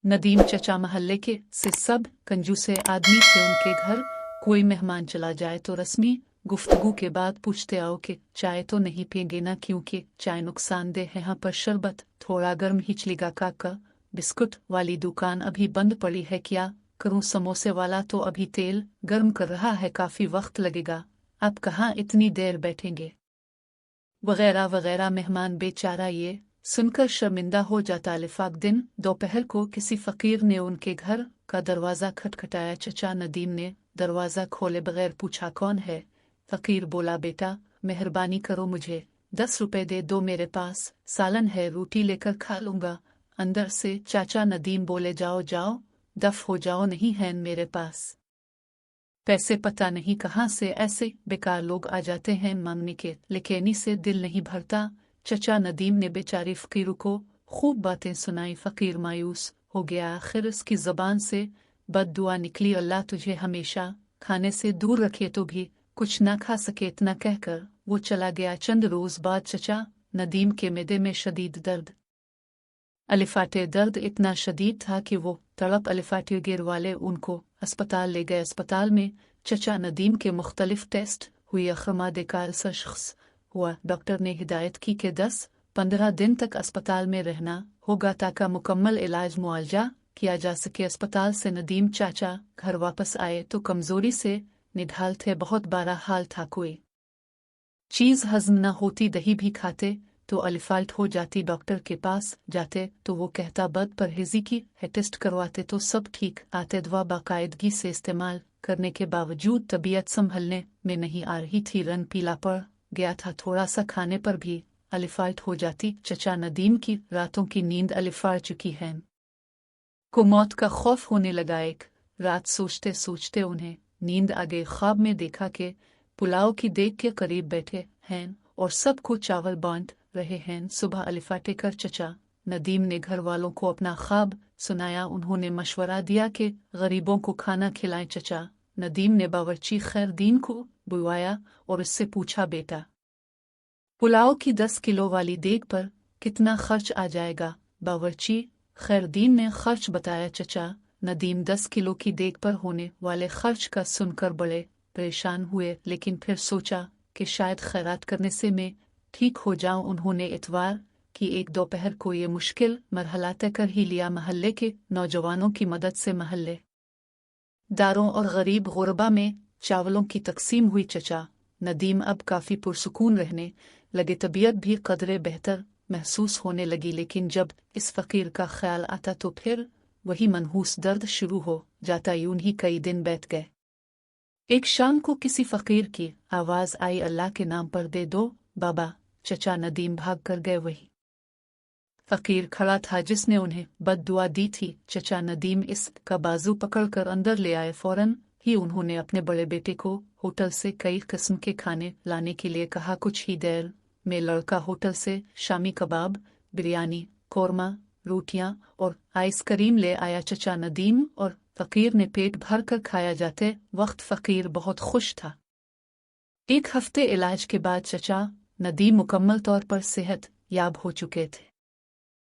नदीम चचा महल्ले के से सब कंजूसे आदमी थे। उनके घर कोई मेहमान चला जाए तो रस्मी गुफ्तगू के बाद पूछते आओ कि चाय तो नहीं पिएंगे ना, क्योंकि चाय नुकसानदेह है। यहाँ पर शरबत थोड़ा गर्म ही चलेगा काका। बिस्कुट वाली दुकान अभी बंद पड़ी है, क्या करूं? समोसे वाला तो अभी तेल गर्म कर रहा है, काफी वक्त लगेगा। आप कहाँ इतनी देर बैठेंगे? वगैरह वगैरह। मेहमान बेचारा ये सुनकर शर्मिंदा हो जाता। लिफाक दिन दोपहर को किसी फकीर ने उनके घर का दरवाज़ा खटखटाया। चचा नदीम ने दरवाज़ा खोले बगैर पूछा, कौन है? फकीर बोला, बेटा मेहरबानी करो, मुझे 10 रुपए दे दो, मेरे पास सालन है, रोटी लेकर खा लूंगा। अंदर से चाचा नदीम बोले, जाओ जाओ, दफ हो जाओ, नहीं है मेरे पास पैसे। पता नहीं कहाँ से ऐसे बेकार लोग आ जाते हैं मांगने के, लेकिन से दिल नहीं भरता। चचा नदीम ने बेचारी फकीर को खूब बातें सुनाई। फकीर मायूस हो गया। आखिर उसकी ज़बान से बद्दुआ निकली, अल्लाह तुझे हमेशा खाने से दूर रखे। तो भी कुछ ना खा सके, इतना कहकर वो चला गया। चंद रोज बाद चचा नदीम के मैदे में शदीद दर्द अलिफाटे। दर्द इतना शदीद था कि वो तड़प अलिफाटे गिर वाले उनको अस्पताल ले गए। अस्पताल में चचा नदीम के मुख्तलिफ टेस्ट हुए। अखमाद काल्सर शख्स हुआ। डॉक्टर ने हिदायत की कि 10-15 दिन तक अस्पताल में रहना होगा ताकि मुकम्मल इलाज मुआवजा किया जा सके। अस्पताल से नदीम चाचा घर वापस आए तो कमजोरी से निढाल थे। बहुत बारा हाल था, कोई चीज़ हजम न होती, दही भी खाते तो अलिफाल्ट हो जाती। डॉक्टर के पास जाते तो वो कहता बद परहेजी की है, टेस्ट करवाते तो सब ठीक आते। दवा बाकायदगी से इस्तेमाल करने के बावजूद तबीयत संभलने में नहीं आ रही थी। रंग पीला पड़ गया था, थोड़ा सा खाने पर भी अलिफाल्ट हो जाती। चचा नदीम की रातों की नींद अलिफाड़ चुकी है, को मौत का खौफ होने लगा। एक रात सोचते सोचते उन्हें नींद आ गई। ख्वाब में देखा कि पुलाव की देख के करीब बैठे हैं और सबको चावल बांट रहे हैं। सुबह अलिफाटे कर चचा नदीम ने घर वालों को अपना ख्वाब सुनाया। उन्होंने मशवरा दिया कि गरीबों को खाना खिलाएं। चचा नदीम ने बावर्ची खैरदीन को बुलवाया और उससे पूछा, बेटा पुलाव की 10 किलो वाली देग पर कितना खर्च आ जाएगा? बावर्ची खैरदीन ने खर्च बताया। चचा नदीम 10 किलो की देग पर होने वाले खर्च का सुनकर बड़े परेशान हुए, लेकिन फिर सोचा कि शायद खैरात करने से मैं ठीक हो जाऊं। उन्होंने इतवार की एक दोपहर को ये मुश्किल मरहला तय कर ही लिया। महल्ले के नौजवानों की मदद से महल्ले दारों और गरीब गुरबा में चावलों की तकसीम हुई। चचा नदीम अब काफ़ी पुरसुकून रहने लगे, तबीयत भी कदरे बेहतर महसूस होने लगी। लेकिन जब इस फ़कीर का ख्याल आता तो फिर वही मनहूस दर्द शुरू हो जाता। यूं ही कई दिन बीत गए। एक शाम को किसी फ़कीर की आवाज़ आई, अल्लाह के नाम पर दे दो बाबा। चचा नदीम भाग कर गए। वही फ़कीर खड़ा था जिसने उन्हें बद्दुआ दी थी। चचा नदीम इसका बाजू पकड़कर अंदर ले आए। फौरन ही उन्होंने अपने बड़े बेटे को होटल से कई किस्म के खाने लाने के लिए कहा। कुछ ही देर में लड़का होटल से शामी कबाब, बिरयानी, कौरमा, रोटियां और आइसक्रीम ले आया। चचा नदीम और फ़कीर ने पेट भर कर खाया। जाते वक्त फ़कीर बहुत खुश था। एक हफ्ते इलाज के बाद चचा नदीम मुकम्मल तौर पर सेहत याब हो चुके थे।